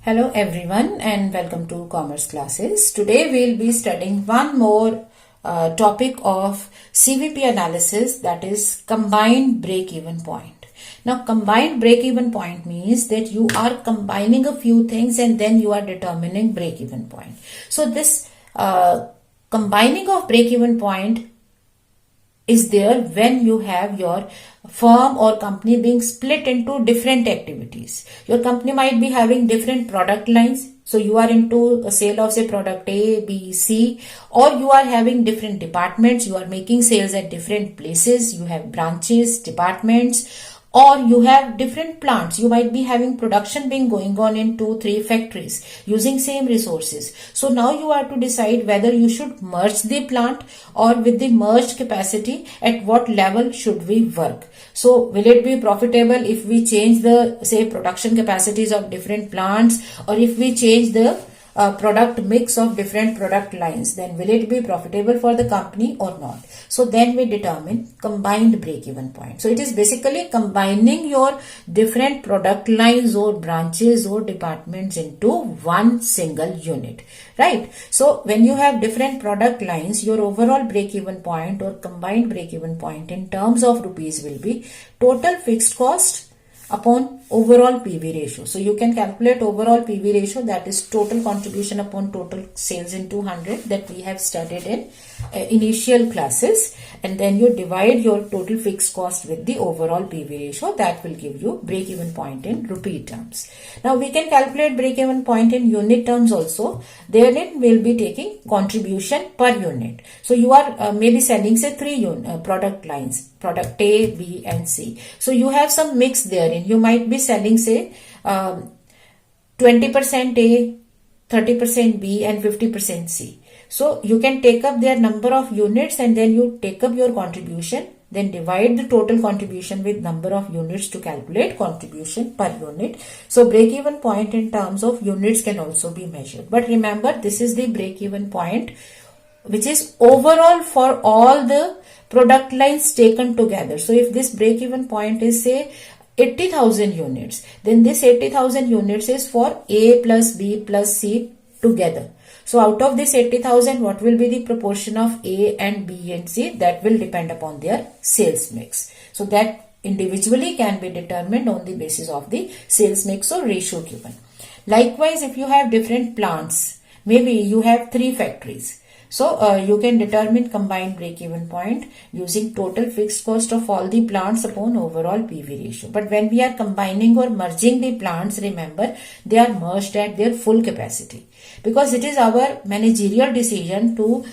Hello everyone and welcome to Commerce Classes. Today we'll be studying one more topic of CVP analysis, that is combined break-even point. Now combined break-even point means that you are combining a few things and then you are determining break-even point. So this combining of break-even point is there when you have your firm or company being split into different activities. Your company might be having different product lines. So you are into a sale of say product A, B, C, or you are having different departments. You are making sales at different places. You have branches, departments, or you have different plants. You might be having production being going on in 2-3 factories using same resources. So now you are to decide whether you should merge the plant, or with the merged capacity at what level should we work. So will it be profitable if we change the say production capacities of different plants, or if we change the product mix of different product lines, then will it be profitable for the company or not? So then we determine combined break-even point. So it is basically combining your different product lines or branches or departments into one single unit, right? So when you have different product lines, your overall break-even point or combined break-even point in terms of rupees will be total fixed cost upon overall PV ratio. So you can calculate overall PV ratio, that is total contribution upon total sales into 100, that we have studied in initial classes, and then you divide your total fixed cost with the overall PV ratio. That will give you break even point in rupee terms. Now we can calculate break even point in unit terms also. Therein we will be taking contribution per unit. So you are maybe selling say 3 product lines, product A, B and C. So you have some mix therein. You might be selling say 20% A, 30% B and 50% C. So you can take up their number of units and then you take up your contribution, then divide the total contribution with number of units to calculate contribution per unit. So break even point in terms of units can also be measured. But remember, this is the break even point which is overall for all the product lines taken together. So if this break even point is say 80,000 units, then this 80,000 units is for A plus B plus C together. So out of this 80,000, what will be the proportion of A and B and C? That will depend upon their sales mix. So that individually can be determined on the basis of the sales mix or ratio given. Likewise, if you have different plants, maybe you have 3 factories. So you can determine combined break-even point using total fixed cost of all the plants upon overall PV ratio. But when we are combining or merging the plants, remember they are merged at their full capacity, because it is our managerial decision to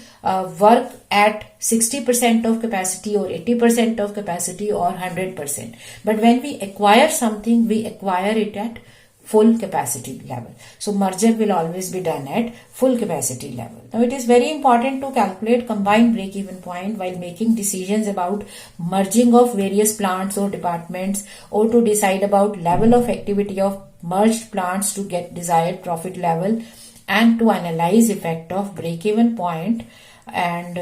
work at 60% of capacity or 80% of capacity or 100%. But when we acquire something, we acquire it at full capacity level. So merger will always be done at full capacity level. Now it is very important to calculate combined break-even point while making decisions about merging of various plants or departments, or to decide about level of activity of merged plants to get desired profit level, and to analyze effect of break-even point and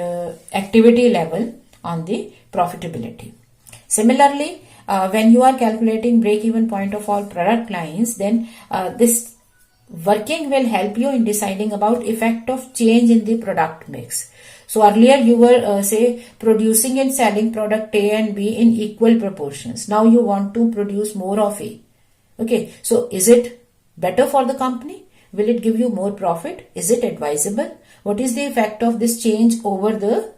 activity level on the profitability. Similarly, when you are calculating break-even point of all product lines, then this working will help you in deciding about effect of change in the product mix. So earlier you were say producing and selling product A and B in equal proportions. Now you want to produce more of A. Okay, so is it better for the company? Will it give you more profit? Is it advisable? What is the effect of this change over the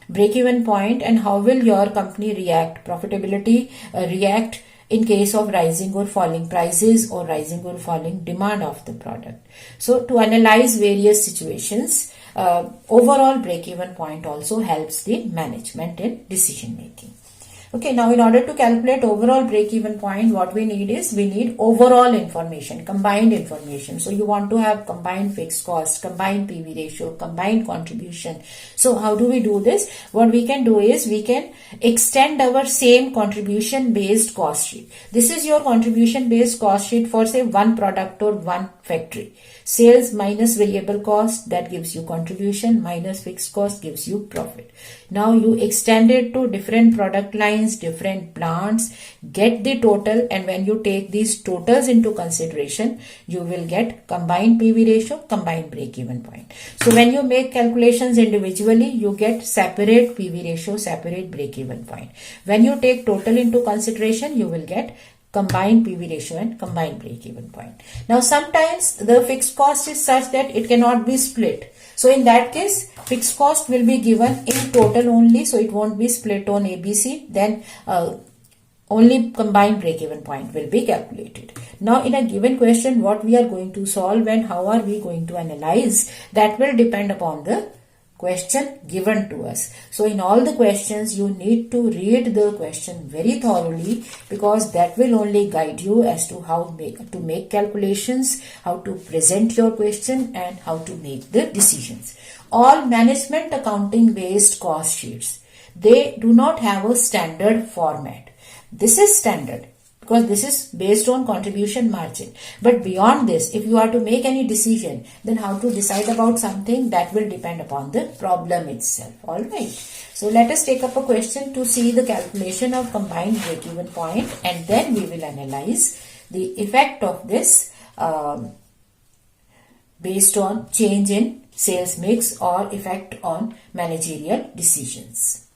break-even point, and how will your company react, profitability react in case of rising or falling prices or rising or falling demand of the product. So to analyze various situations, overall break-even point also helps the management in decision making. Okay, now in order to calculate overall break-even point, what we need is, we need overall information, combined information. So you want to have combined fixed cost, combined PV ratio, combined contribution. So how do we do this? What we can do is, we can extend our same contribution based cost sheet. This is your contribution based cost sheet for say one product or one factory. Sales minus variable cost, that gives you contribution, minus fixed cost gives you profit. Now you extend it to different product lines lines, different plants, get the total, and when you take these totals into consideration, you will get combined PV ratio, combined break-even point. So when you make calculations individually, you get separate PV ratio, separate break-even point. When you take total into consideration, you will get combined PV ratio and combined break-even point. Now sometimes the fixed cost is such that it cannot be split. So in that case, fixed cost will be given in total only, so it won't be split on ABC. Then only combined break-even point will be calculated. Now in a given question, what we are going to solve and how are we going to analyze, that will depend upon the question given to us. So in all the questions, you need to read the question very thoroughly, because that will only guide you as to how to make calculations, how to present your question, and how to make the decisions. All management accounting based cost sheets, they do not have a standard format. This is standard because this is based on contribution margin. But beyond this, if you are to make any decision, then how to decide about something, that will depend upon the problem itself. Alright. So let us take up a question to see the calculation of combined break-even point, and then we will analyze the effect of this based on change in sales mix or effect on managerial decisions.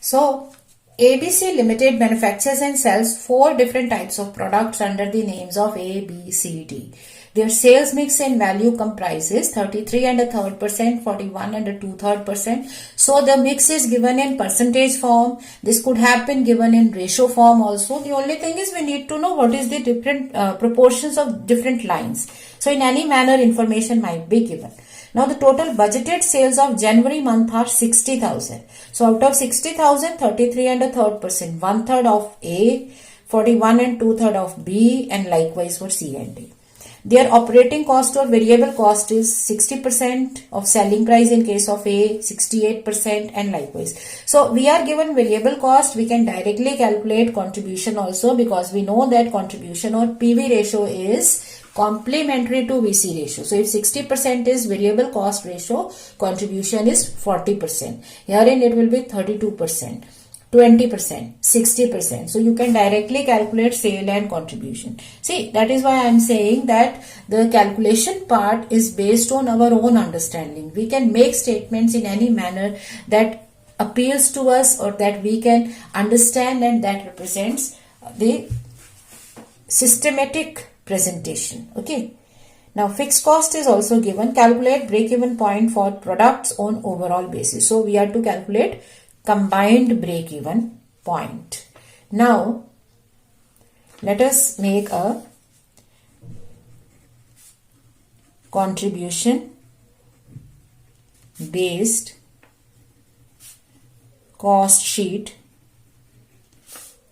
So ABC Limited manufactures and sells 4 different types of products under the names of A, B, C, D. Their sales mix in value comprises 33 and a third percent, 41 and a 2/3%. So the mix is given in percentage form. This could have been given in ratio form also. The only thing is we need to know what is the different proportions of different lines. So in any manner, information might be given. Now the total budgeted sales of January month are 60,000. So out of 60,000, 33 and a third percent, 1/3 of A, 41 and 2/3 of B, and likewise for C and D. Their operating cost or variable cost is 60% of selling price in case of A, 68%, and likewise. So we are given variable cost, we can directly calculate contribution also, because we know that contribution or PV ratio is complementary to VC ratio. So if 60% is variable cost ratio, contribution is 40%. Herein it will be 32%, 20%, 60%. So you can directly calculate sale and contribution. See, that is why I am saying that the calculation part is based on our own understanding. We can make statements in any manner that appeals to us or that we can understand, and that represents the systematic presentation. Okay. Now fixed cost is also given. Calculate break-even point for products on overall basis. So we are to calculate combined break-even point. Now let us make a contribution based cost sheet,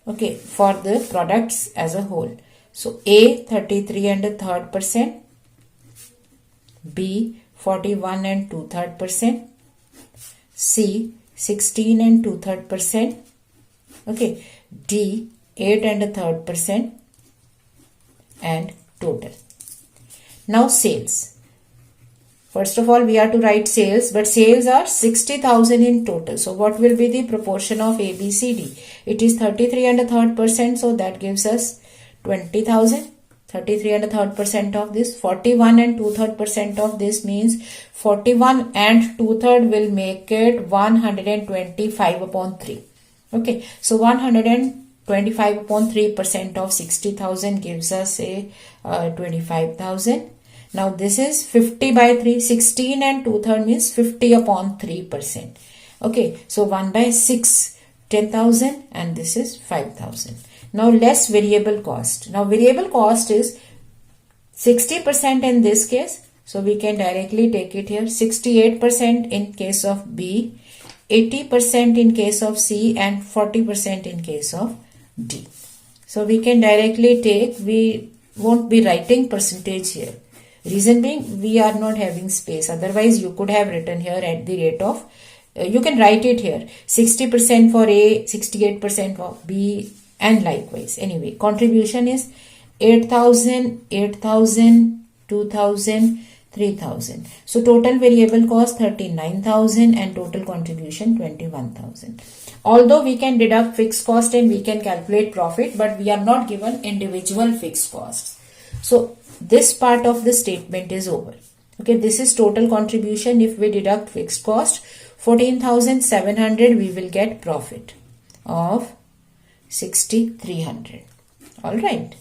okay, for the products as a whole. So A 33 and a third percent, B 41 and 2/3%, C 16 and 2/3%, okay, D 8 and a third percent, and total. Now sales. First of all, we are to write sales, but sales are 60,000 in total. So what will be the proportion of A, B, C, D? It is 33 and a third percent, so that gives us 20,000. 33 and a third percent of this, 41 and 2/3% of this means 41 and 2/3 will make it 125 upon 3. Okay, so 125 upon 3% of 60,000 gives us a 25,000. Now this is 50 by 3, 16 and 2/3 means 50 upon 3%. Okay, so 1 by 6, 10,000, and this is 5,000. Now less variable cost. Now variable cost is 60% in this case. So we can directly take it here. 68% in case of B, 80% in case of C, and 40% in case of D. So we can directly take, we won't be writing percentage here. Reason being, we are not having space. Otherwise you could have written here at the rate of, you can write it here, 60% for A, 68% for B, and likewise. Anyway, contribution is 8,000, 8,000, 2,000, 3,000. So total variable cost 39,000 and total contribution 21,000. Although we can deduct fixed cost and we can calculate profit, but we are not given individual fixed costs. So this part of the statement is over. Okay, this is total contribution. If we deduct fixed cost 14,700, we will get profit of 6,300. All right.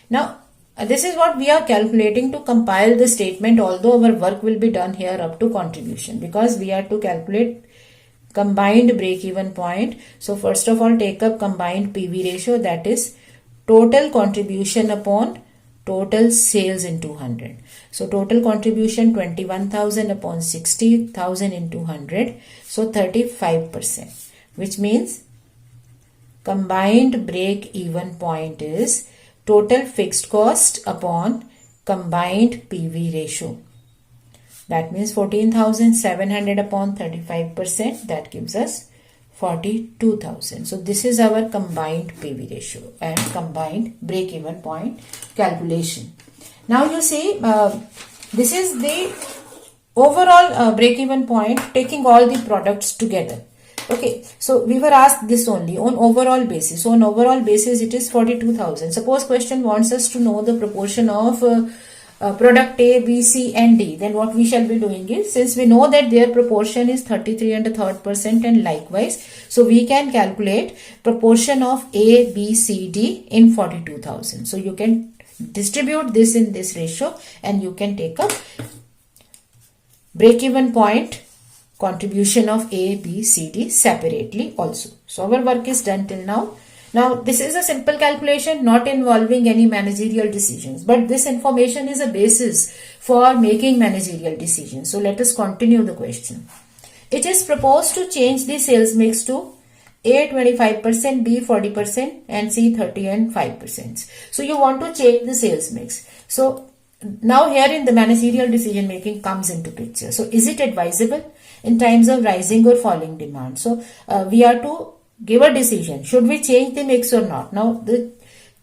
Now this is what we are calculating to compile the statement, although our work will be done here up to contribution, because we are to calculate combined break-even point. So first of all, take up combined PV ratio, that is total contribution upon total sales into 100. So total contribution 21,000 upon 60,000 into 100. So 35%, which means combined break-even point is total fixed cost upon combined PV ratio. That means 14,700 upon 35%, that gives us 42,000. So this is our combined PV ratio and combined break-even point calculation. Now you see, this is the overall break-even point taking all the products together. Okay, so we were asked this only on overall basis. So on overall basis, it is 42,000. Suppose question wants us to know the proportion of product A, B, C and D. Then what we shall be doing is, since we know that their proportion is 33 and a third percent and likewise, so we can calculate proportion of A, B, C, D in 42,000. So you can distribute this in this ratio and you can take up break-even point contribution of A, B, C, D separately also. So our work is done till now. Now this is a simple calculation not involving any managerial decisions, but this information is a basis for making managerial decisions. So let us continue the question. It is proposed to change the sales mix to A 25%, B 40% and C 30 and 5%. So you want to change the sales mix. So now here in the managerial decision making comes into picture. So is it advisable in times of rising or falling demand? So we are to give a decision. Should we change the mix or not? Now the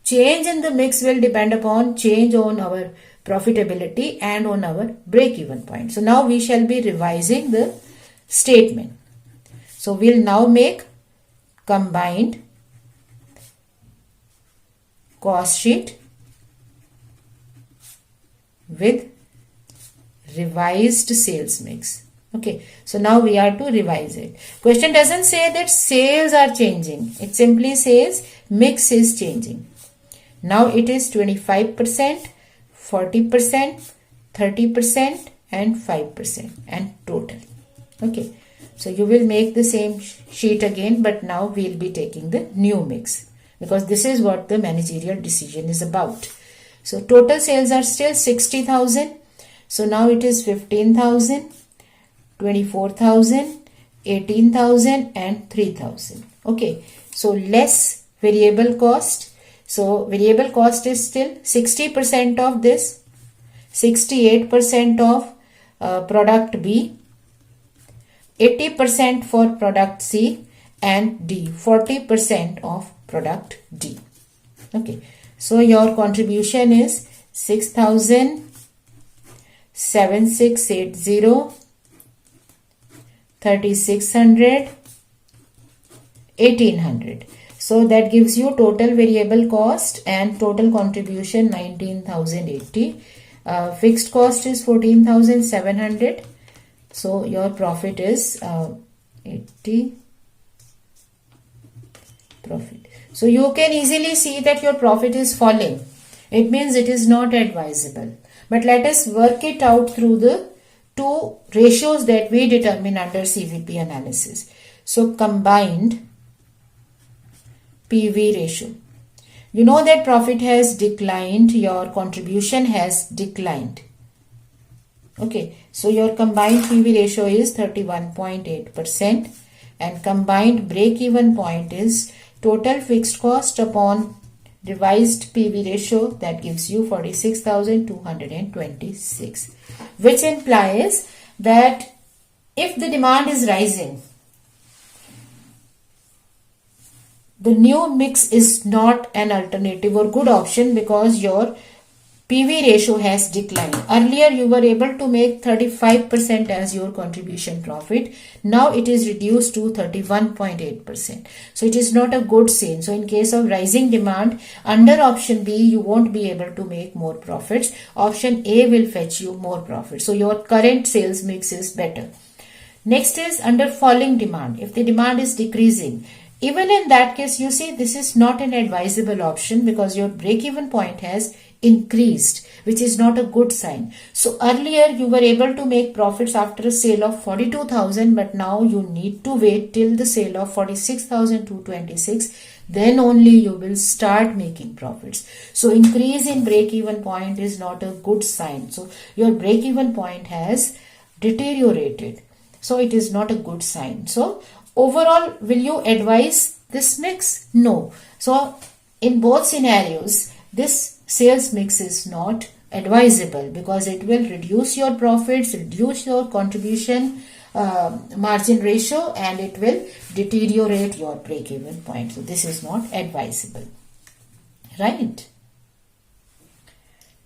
change in the mix will depend upon change on our profitability and on our break-even point. So now we shall be revising the statement. So we'll now make combined cost sheet with revised sales mix. Okay, so now we are to revise it. Question doesn't say that sales are changing. It simply says mix is changing. Now it is 25%, 40%, 30% and 5% and total. Okay, so you will make the same sheet again, but now we'll be taking the new mix because this is what the managerial decision is about. So total sales are still 60,000. So now it is 15,000. 24,000, 18,000 and 3,000. Okay, so less variable cost. So variable cost is still 60% of this, 68% of product B, 80% for product C and D, 40% of product D. Okay, so your contribution is 6,000, 7,680, 3,600, 1,800. So that gives you total variable cost and total contribution 19,080. Fixed cost is 14,700. So your profit is 80 profit. So you can easily see that your profit is falling. It means it is not advisable. But let us work it out through the two ratios that we determine under CVP analysis. So combined PV ratio. You know that profit has declined, your contribution has declined. Okay, so your combined PV ratio is 31.8% and combined break-even point is total fixed cost upon revised PV ratio, that gives you 46,226, which implies that if the demand is rising, the new mix is not an alternative or good option because your PV ratio has declined. Earlier you were able to make 35% as your contribution profit. Now it is reduced to 31.8%. So it is not a good sign. So in case of rising demand, under option B, you won't be able to make more profits. Option A will fetch you more profits. So your current sales mix is better. Next is under falling demand. If the demand is decreasing, even in that case, you see this is not an advisable option because your break-even point has increased, which is not a good sign. So earlier you were able to make profits after a sale of 42,000, but now you need to wait till the sale of 46,226. Then only you will start making profits. So increase in break-even point is not a good sign. So your break-even point has deteriorated. So it is not a good sign. So overall, will you advise this mix? No. So in both scenarios, this sales mix is not advisable because it will reduce your profits, reduce your contribution margin ratio, and it will deteriorate your break-even point. So this is not advisable. Right?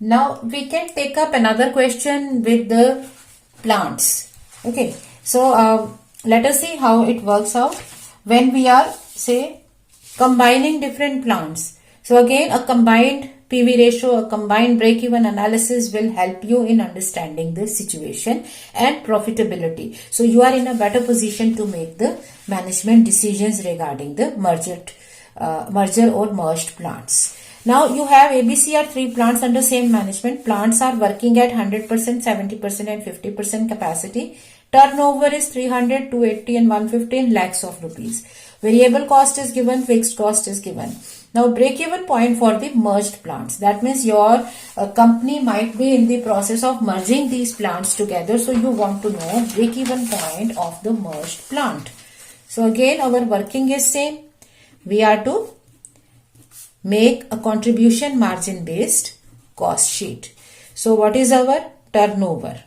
Now we can take up another question with the plants. Okay. So let us see how it works out when we are, say, combining different plants. So again, a combined PV ratio, a combined break-even analysis will help you in understanding the situation and profitability. So you are in a better position to make the management decisions regarding the merger or merged plants. Now you have ABC are 3 plants under same management. Plants are working at 100%, 70% and 50% capacity. Turnover is 300, 280 and 115 lakhs of rupees. Variable cost is given, fixed cost is given. Now break-even point for the merged plants. That means your company might be in the process of merging these plants together. So you want to know break-even point of the merged plant. So again our working is same. We are to make a contribution margin based cost sheet. So what is our turnover?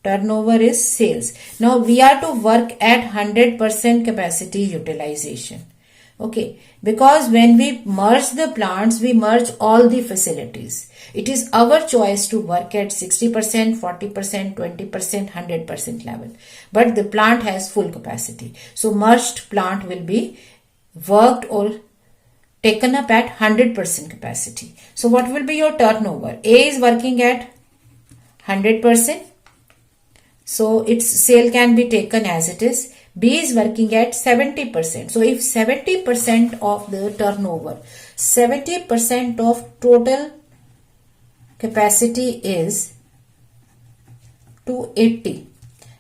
Turnover is sales. Now we are to work at 100% capacity utilization. Okay, because when we merge the plants, we merge all the facilities. It is our choice to work at 60%, 40%, 20%, 100% level. But the plant has full capacity. So merged plant will be worked or taken up at 100% capacity. So what will be your turnover? A is working at 100%. So its sale can be taken as it is. B is working at 70%. So if 70% of the turnover, 70% of total capacity is 280,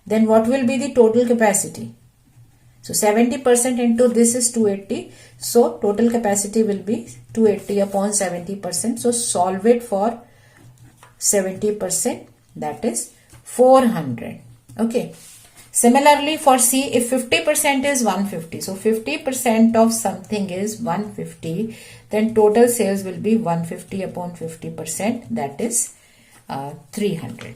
then what will be the total capacity? So 70% into this is 280. So total capacity will be 280 upon 70%. So solve it for 70%, that is 400. Okay. Similarly for C, if 50% is 150, so 50% of something is 150, then total sales will be 150 upon 50%, that is 300.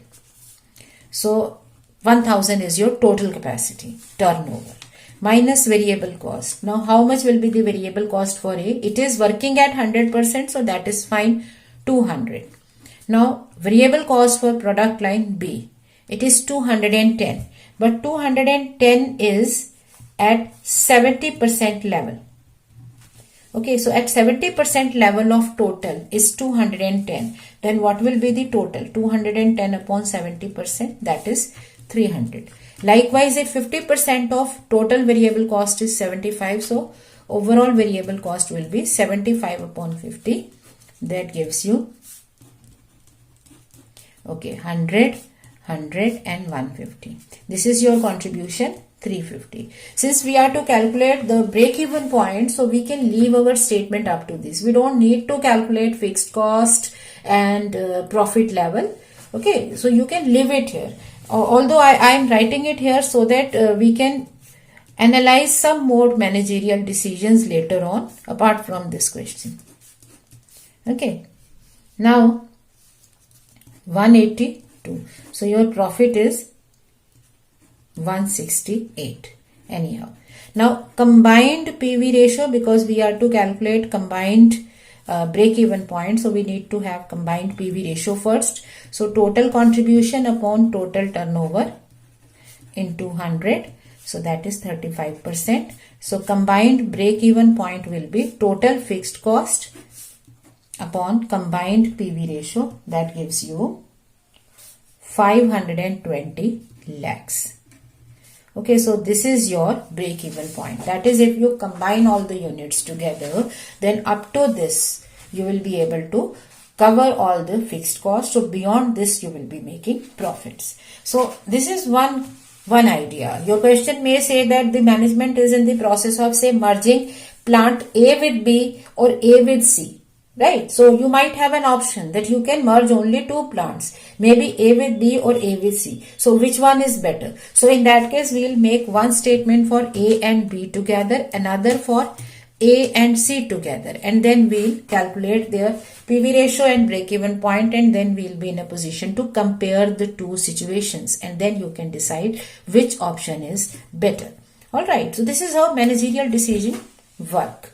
So 1000 is your total capacity, turnover, minus variable cost. Now how much will be the variable cost for A? It is working at 100%, so that is fine, 200. Now variable cost for product line B, it is 210, but 210 is at 70% level. Okay, so at 70% level of total is 210. Then what will be the total? 210 upon 70%, that is 300. Likewise, if 50% of total variable cost is 75, so overall variable cost will be 75 upon 50. That gives you, okay, 100, 100 and 150. This is your contribution, 350. Since we are to calculate the break-even point, so we can leave our statement up to this. We don't need to calculate fixed cost and profit level. Okay, so you can leave it here. Although I am writing it here so that we can analyze some more managerial decisions later on apart from this question. Okay, now 182. So your profit is 168 anyhow. Now combined PV ratio, because we are to calculate combined break-even point. So we need to have combined PV ratio first. So total contribution upon total turnover into 100. So that is 35%. So combined break-even point will be total fixed cost upon combined PV ratio. That gives you 520 lakhs. Okay, so this is your break-even point. That is, if you combine all the units together, then up to this, you will be able to cover all the fixed costs. So beyond this, you will be making profits. So this is one idea. Your question may say that the management is in the process of, say, merging plant A with B or A with C. Right? So you might have an option that you can merge only two plants, maybe A with B or A with C. So which one is better? So in that case, we will make one statement for A and B together, another for A and C together, and then we'll calculate their PV ratio and break-even point, and then we'll be in a position to compare the two situations, and then you can decide which option is better. Alright, so this is how managerial decision work.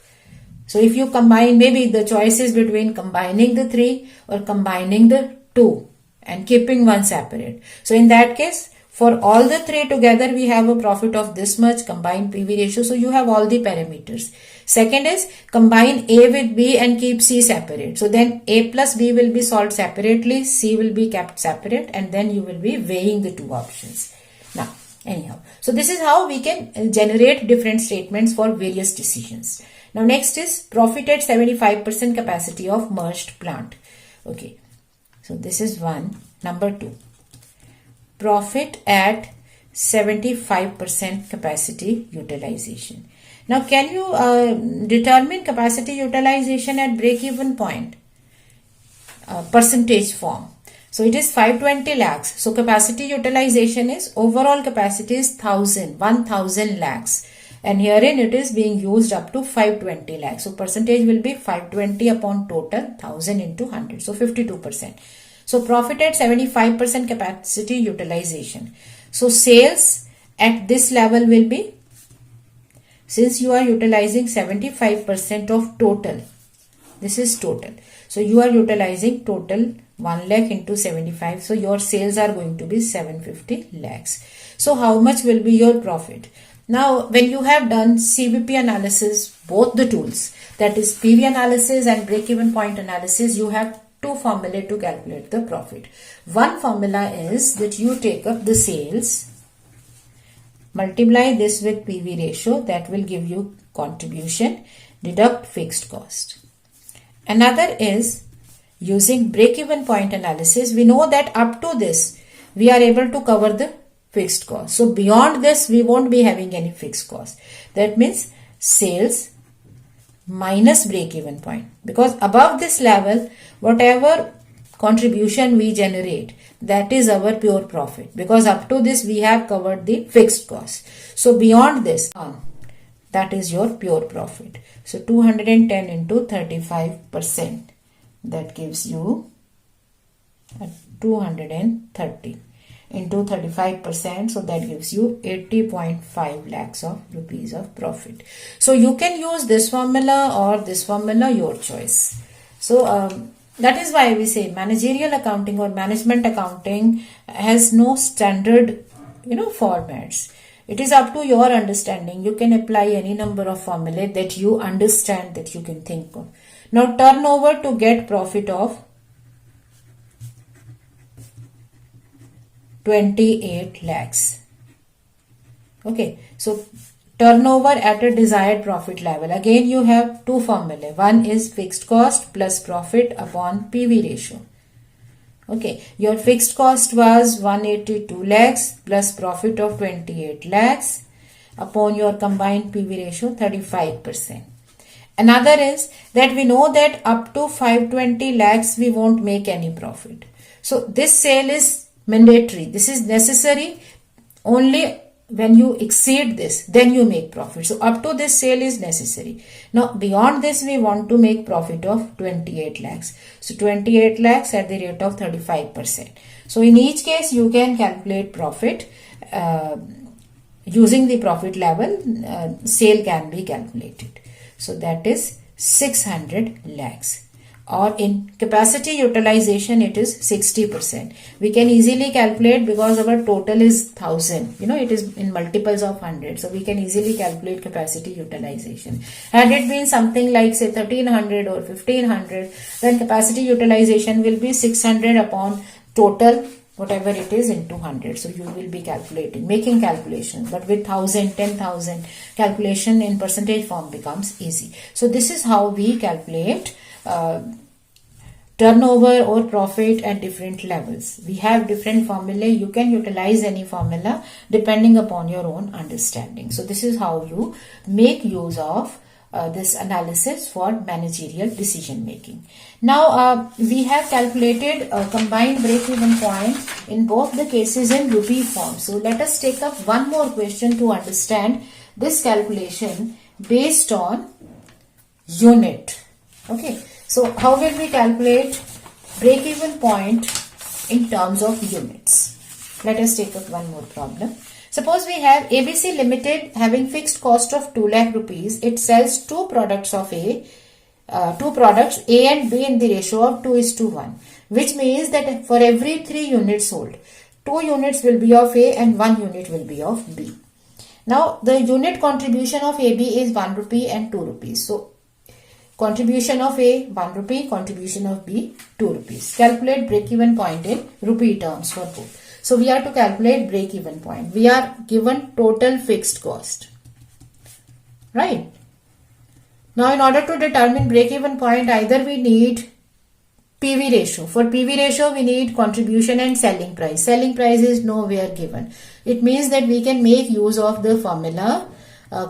So if you combine, maybe the choice is between combining the 3 or combining the 2 and keeping one separate. So in that case, for all the 3 together, we have a profit of this much combined PV ratio. So you have all the parameters. Second is combine A with B and keep C separate. So then A plus B will be solved separately, C will be kept separate, and then you will be weighing the two options. Now, anyhow, so this is how we can generate different statements for various decisions. Now next is profit at 75% capacity of merged plant. Okay, so this is one. Number 2, profit at 75% capacity utilization. Now can you determine capacity utilization at break-even point? Percentage form. So it is 520 lakhs. So capacity utilization is, overall capacity is 1000 lakhs. And herein it is being used up to 520 lakhs. So percentage will be 520 upon total 1000 into 100. So 52%. So profit at 75% capacity utilization. So sales at this level will be, since you are utilizing 75% of total, this is total. So you are utilizing total 1 lakh into 75. So your sales are going to be 750 lakhs. So how much will be your profit? Now, when you have done CVP analysis, both the tools, that is PV analysis and break-even point analysis, you have two formulae to calculate the profit. One formula is that you take up the sales, multiply this with PV ratio, that will give you contribution, deduct fixed cost. Another is using break-even point analysis. We know that up to this, we are able to cover the fixed cost. So beyond this, we won't be having any fixed cost. That means sales minus break-even point. Because above this level, whatever contribution we generate, that is our pure profit. Because up to this, we have covered the fixed cost. So beyond this, that is your pure profit. So 210 into 35%. That gives you 230. Into 35%, so that gives you 80.5 lakhs of rupees of profit. So you can use this formula or this formula, your choice. So that is why we say managerial accounting or management accounting has no standard, formats. It is up to your understanding. You can apply any number of formulae that you understand, that you can think of. Now turnover to get profit of 28 lakhs. Okay, so turnover at a desired profit level. Again, you have two formulae. One is fixed cost plus profit upon PV ratio. Okay, your fixed cost was 182 lakhs plus profit of 28 lakhs upon your combined PV ratio 35%. Another is that we know that up to 520 lakhs we won't make any profit. So this sale is mandatory. This is necessary. Only when you exceed this, then you make profit. So up to this sale is necessary. Now beyond this, we want to make profit of 28 lakhs. So 28 lakhs at the rate of 35%. So in each case, you can calculate profit using the profit level. Sale can be calculated. So that is 600 lakhs. Or in capacity utilization, it is 60%. We can easily calculate because our total is 1000. It is in multiples of 100. So we can easily calculate capacity utilization. Had it been something like say 1300 or 1500, then capacity utilization will be 600 upon total, whatever it is, into 100. So you will be making calculations. But with 1000, 10,000, calculation in percentage form becomes easy. So this is how we calculate turnover or profit at different levels. We have different formulae. You can utilize any formula depending upon your own understanding. So this is how you make use of this analysis for managerial decision making. Now we have calculated a combined break-even point in both the cases in rupee form. So let us take up one more question to understand this calculation based on unit. Okay, so how will we calculate break-even point in terms of units? Let us take up one more problem. Suppose we have ABC Limited having fixed cost of 2 lakh rupees. It sells two products A and B in the ratio of 2:1, which means that for every 3 units sold, 2 units will be of A and 1 unit will be of B. Now the unit contribution of AB is 1 rupee and 2 rupees. So contribution of A 1 rupee, contribution of B 2 rupees. Calculate break-even point in rupee terms for both. So we are to calculate break-even point. We are given total fixed cost. Right? Now in order to determine break-even point, either we need PV ratio. For PV ratio, we need contribution and selling price. Selling price is nowhere given. It means that we can make use of the formula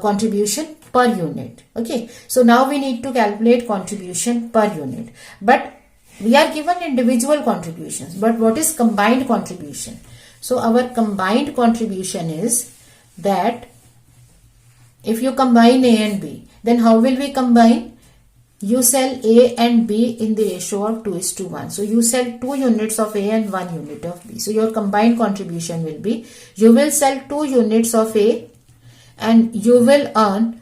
contribution per unit. Okay. So now we need to calculate contribution per unit. But we are given individual contributions. But what is combined contribution? So our combined contribution is that if you combine A and B, then how will we combine? You sell A and B in the ratio of 2:1. So you sell 2 units of A and 1 unit of B. So your combined contribution will be, you will sell 2 units of A and you will earn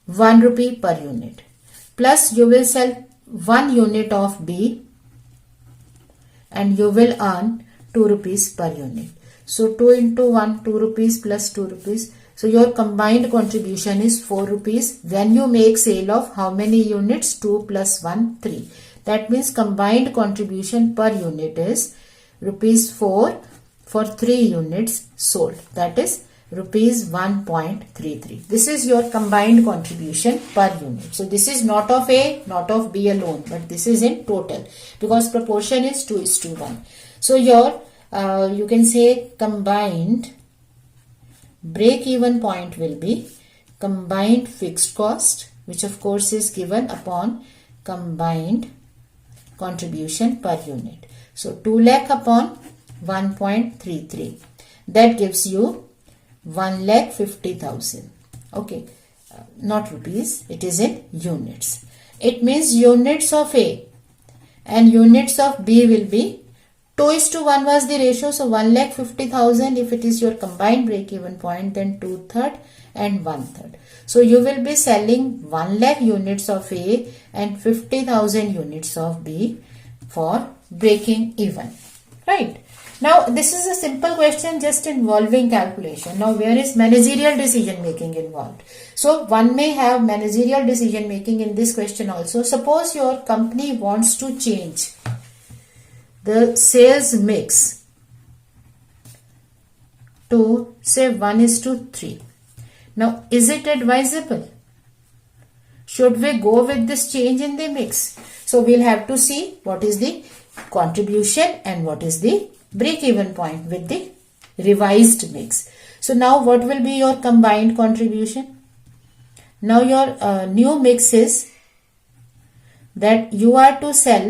1 rupee per unit. Plus you will sell 1 unit of B and you will earn 2 rupees per unit. So 2 into 1, 2 rupees plus 2 rupees. So your combined contribution is 4 rupees when you make sale of how many units? 2 plus 1, 3. That means combined contribution per unit is rupees 4 for 3 units sold. That is rupees 1.33. This is your combined contribution per unit. So this is not of A, not of B alone, but this is in total because proportion is 2:1. So your you can say combined break-even point will be combined fixed cost, which of course is given upon combined contribution per unit. So 2 lakh upon 1.33. That gives you 1,50,000. Okay, not rupees, it is in units. It means units of A and units of B will be 2:1 was the ratio. So 1,50,000, if it is your combined break-even point, then 2/3 and 1/3. So you will be selling 1 lakh units of A and 50,000 units of B for breaking even. Right? Now this is a simple question just involving calculation. Now where is managerial decision making involved? So one may have managerial decision making in this question also. Suppose your company wants to change the sales mix to say 1:3. Now is it advisable? Should we go with this change in the mix? So we'll have to see what is the contribution and what is the break-even point with the revised mix. So now what will be your combined contribution? Now your new mix is that you are to sell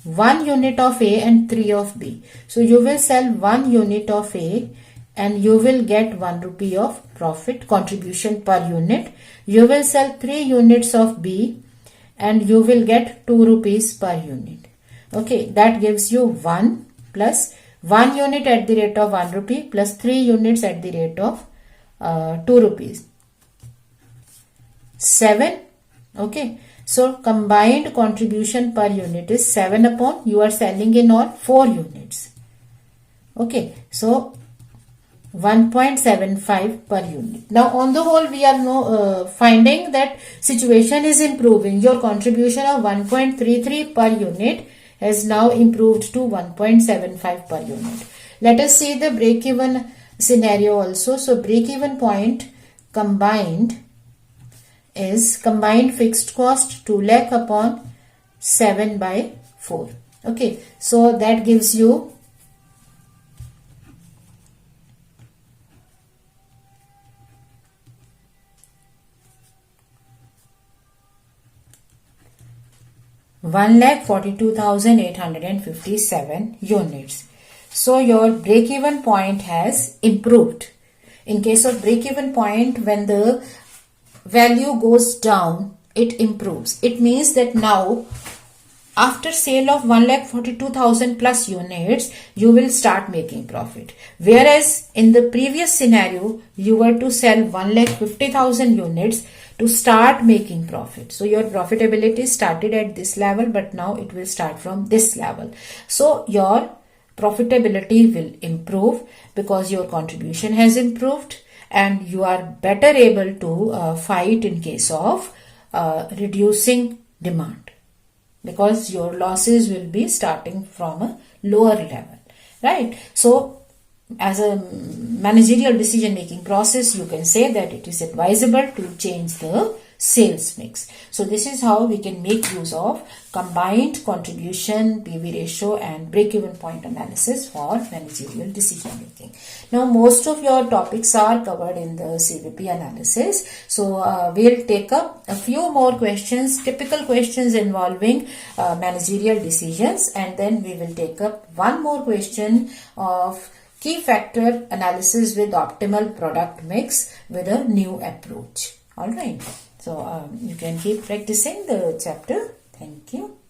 1 unit of A and 3 of B. So you will sell 1 unit of A and you will get 1 rupee of profit contribution per unit. You will sell 3 units of B and you will get 2 rupees per unit. Okay, that gives you 1 plus 1 unit at the rate of 1 rupee plus 3 units at the rate of 2 rupees. 7 Okay. So combined contribution per unit is 7 upon, you are selling in all 4 units. Okay. So 1.75 per unit. Now on the whole we are finding that situation is improving. Your contribution of 1.33 per unit has now improved to 1.75 per unit. Let us see the break-even scenario also. So break-even point combined is combined fixed cost 2 lakh upon 7 by 4. Okay, so that gives you 1,42,857 units. So your break-even point has improved. In case of break-even point, when the value goes down, it improves. It means that now after sale of 1,42,000 plus units, you will start making profit. Whereas in the previous scenario, you were to sell 1,50,000 units to start making profit. So your profitability started at this level, but now it will start from this level. So your profitability will improve because your contribution has improved and you are better able to fight in case of reducing demand, because your losses will be starting from a lower level, right? So as a managerial decision making process, you can say that it is advisable to change the sales mix. So this is how we can make use of combined contribution, PV ratio and break-even point analysis for managerial decision making. Now most of your topics are covered in the CVP analysis. So we'll take up a few more questions, typical questions involving managerial decisions, and then we will take up one more question of key factor analysis with optimal product mix with a new approach. Alright. So you can keep practicing the chapter. Thank you.